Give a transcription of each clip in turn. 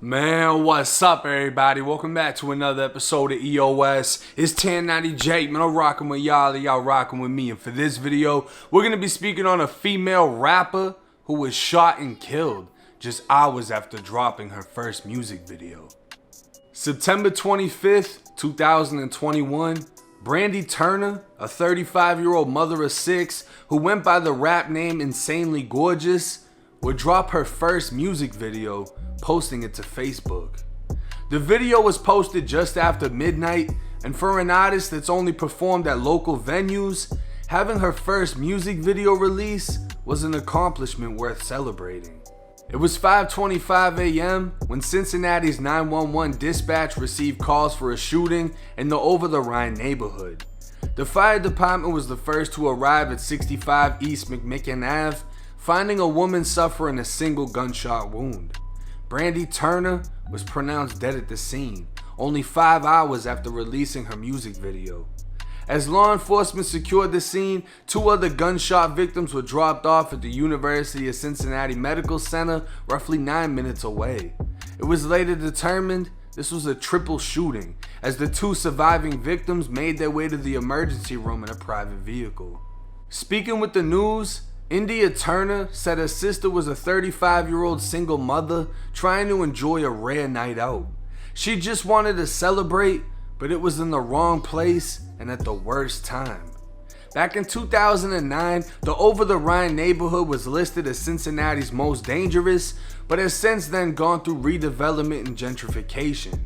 Man, what's up, everybody? Welcome back to another episode of EOS. It's 1090 Jake, man. I'm rocking with y'all, and y'all rocking with me. And for this video, we're going to be speaking on a female rapper who was shot and killed just hours after dropping her first music video. September 25th, 2021, Brandy Turner, a 35-year-old mother of 6 who went by the rap name Insanely Gorgeous, would drop her first music video, posting it to Facebook. The video was posted just after midnight, and for an artist that's only performed at local venues, having her first music video release was an accomplishment worth celebrating. It was 5:25 a.m. when Cincinnati's 911 dispatch received calls for a shooting in the Over-the-Rhine neighborhood. The fire department was the first to arrive at 65 East McMicken Ave, finding a woman suffering a single gunshot wound. Brandy Turner was pronounced dead at the scene, only 5 hours after releasing her music video. As law enforcement secured the scene, 2 other gunshot victims were dropped off at the University of Cincinnati Medical Center, roughly 9 minutes away. It was later determined this was a triple shooting, as the 2 surviving victims made their way to the emergency room in a private vehicle. Speaking with the news, India Turner said her sister was a 35-year-old single mother trying to enjoy a rare night out. She just wanted to celebrate, but it was in the wrong place and at the worst time. Back in 2009, the Over-the-Rhine neighborhood was listed as Cincinnati's most dangerous, but has since then gone through redevelopment and gentrification.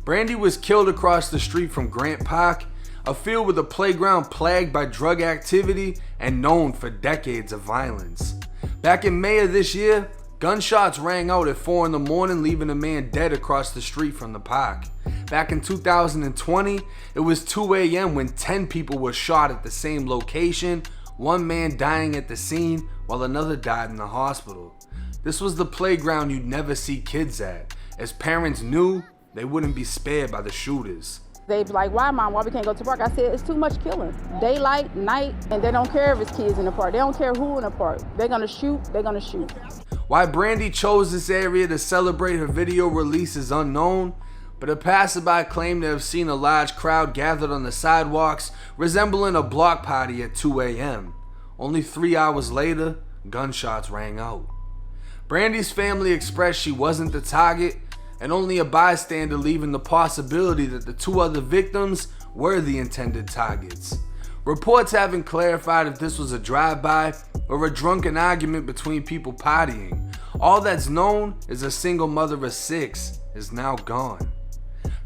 Brandy was killed across the street from Grant Park, a field with a playground plagued by drug activity and known for decades of violence. Back in May of this year, gunshots rang out at 4 in the morning, leaving a man dead across the street from the park. Back in 2020, it was 2 a.m. when 10 people were shot at the same location, one man dying at the scene while another died in the hospital. This was the playground you'd never see kids at, as parents knew they wouldn't be spared by the shooters. They be like, why mom, why we can't go to the park? I said, it's too much killing. Daylight, night, and they don't care if it's kids in the park. They don't care who in the park. They're gonna shoot, they're gonna shoot. Why Brandy chose this area to celebrate her video release is unknown, but a passerby claimed to have seen a large crowd gathered on the sidewalks resembling a block party at 2 a.m. Only 3 hours later, gunshots rang out. Brandy's family expressed she wasn't the target, and only a bystander, leaving the possibility that the 2 other victims were the intended targets. Reports haven't clarified if this was a drive-by or a drunken argument between people partying. All that's known is a single mother of 6 is now gone.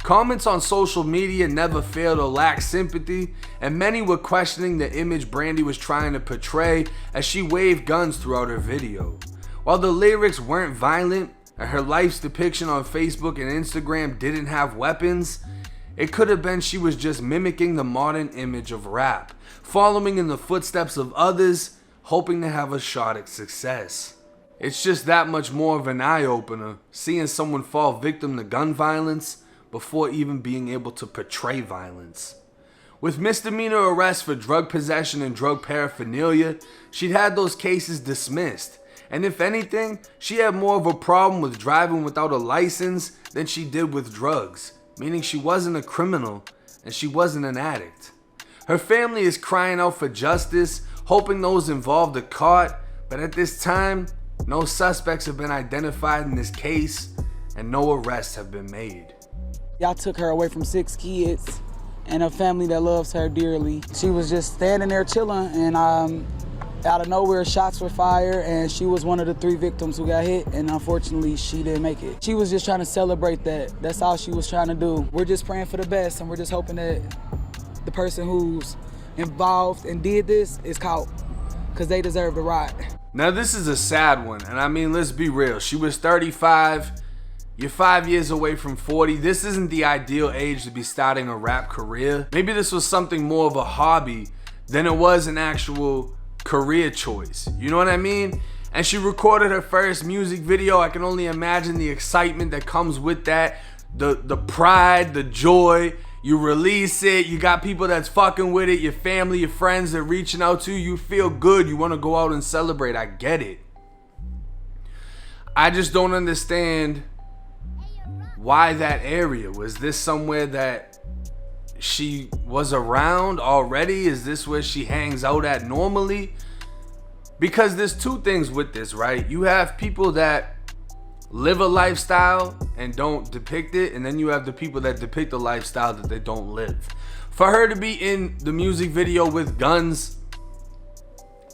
Comments on social media never fail to lack sympathy, and many were questioning the image Brandy was trying to portray as she waved guns throughout her video. While the lyrics weren't violent, and her life's depiction on Facebook and Instagram didn't have weapons, it could have been she was just mimicking the modern image of rap, following in the footsteps of others, hoping to have a shot at success. It's just that much more of an eye-opener, seeing someone fall victim to gun violence before even being able to portray violence. With misdemeanor arrests for drug possession and drug paraphernalia, she'd had those cases dismissed. And if anything, she had more of a problem with driving without a license than she did with drugs, meaning she wasn't a criminal and she wasn't an addict. Her family is crying out for justice, hoping those involved are caught, but at this time, no suspects have been identified in this case and no arrests have been made. Y'all took her away from 6 kids and a family that loves her dearly. She was just standing there chilling, and out of nowhere, shots were fired, and she was one of the 3 victims who got hit, and unfortunately, she didn't make it. She was just trying to celebrate that. That's all she was trying to do. We're just praying for the best, and we're just hoping that the person who's involved and did this is caught, because they deserve to rot. Now, this is a sad one, and I mean, let's be real. She was 35. You're 5 years away from 40. This isn't the ideal age to be starting a rap career. Maybe this was something more of a hobby than it was an actual career choice. You know what I mean? And she recorded her first music video. I can only imagine the excitement that comes with that. The pride, the joy. You release it. You got people that's fucking with it. Your family, your friends, they're reaching out to you. You feel good. You want to go out and celebrate. I get it. I just don't understand Why that area? Was this somewhere that she was around already? Is this where she hangs out at normally? Because there's two things with this, right? You have people that live a lifestyle and don't depict it, and then you have the people that depict a lifestyle that they don't live. For her to be in the music video with guns,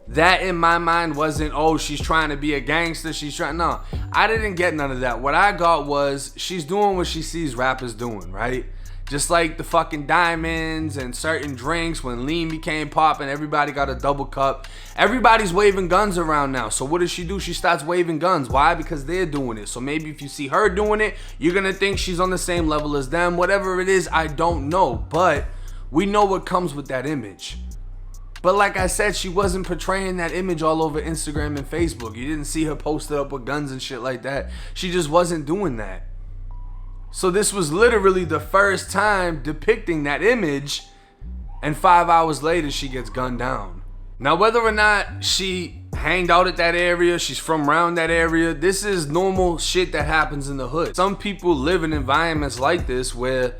that in my mind wasn't, oh, she's trying to be a gangster, no, I didn't get none of that. What I got was, she's doing what she sees rappers doing, right? Just like the fucking diamonds and certain drinks, when lean became poppin', everybody got a double cup. Everybody's waving guns around now. So what does she do? She starts waving guns. Why? Because they're doing it. So maybe if you see her doing it, you're gonna think she's on the same level as them. Whatever it is, I don't know. But we know what comes with that image. But like I said, she wasn't portraying that image all over Instagram and Facebook. You didn't see her posted up with guns and shit like that. She just wasn't doing that. So this was literally the first time depicting that image, and 5 hours later she gets gunned down. Now, whether or not she hanged out at that area, she's from around that area, this is normal shit that happens in the hood. Some people live in environments like this where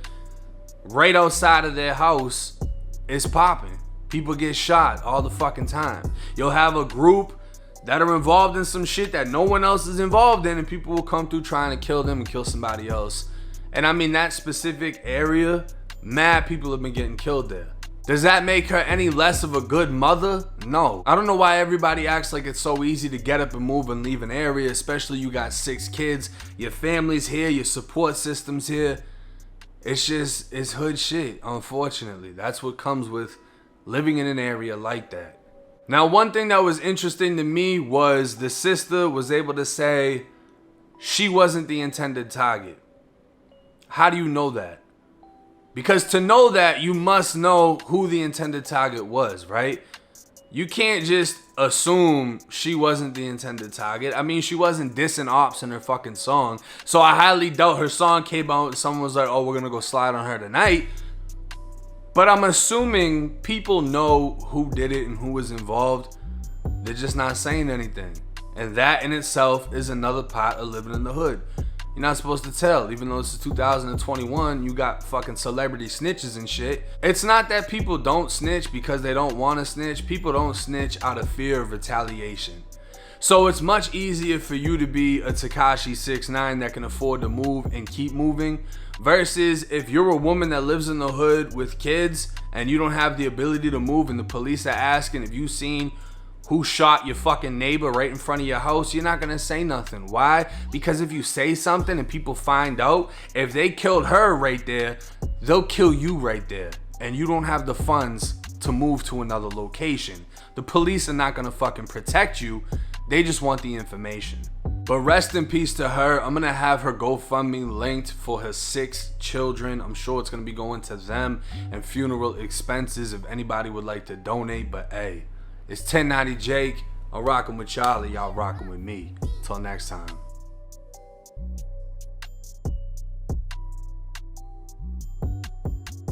right outside of their house it's popping. People get shot all the fucking time. You'll have a group that are involved in some shit that no one else is involved in, and people will come through trying to kill them and kill somebody else. And I mean, that specific area, mad people have been getting killed there. Does that make her any less of a good mother? No. I don't know why everybody acts like it's so easy to get up and move and leave an area, especially you got 6 kids, your family's here, your support system's here. It's hood shit, unfortunately. That's what comes with living in an area like that. Now, one thing that was interesting to me was the sister was able to say she wasn't the intended target. How do you know that? Because to know that, you must know who the intended target was, right? You can't just assume she wasn't the intended target. I mean, she wasn't dissing ops in her fucking song. So I highly doubt her song came out and someone was like, oh, we're gonna go slide on her tonight. But I'm assuming people know who did it and who was involved. They're just not saying anything. And that in itself is another part of living in the hood. You're not supposed to tell. Even though it's 2021, you got fucking celebrity snitches and shit. It's not that people don't snitch because they don't want to snitch. People don't snitch out of fear of retaliation. So it's much easier for you to be a Tekashi 6ix9ine that can afford to move and keep moving, versus if you're a woman that lives in the hood with kids and you don't have the ability to move, and the police are asking if you seen who shot your fucking neighbor right in front of your house, you're not gonna say nothing. Why? Because if you say something and people find out, if they killed her right there, they'll kill you right there. And you don't have the funds to move to another location. The police are not gonna fucking protect you. They just want the information. But rest in peace to her. I'm gonna have her GoFundMe linked for her 6 children. I'm sure it's gonna be going to them and funeral expenses if anybody would like to donate. But hey, it's 1090 Jake. I'm rocking with Charlie. Y'all rocking with me. Till next time.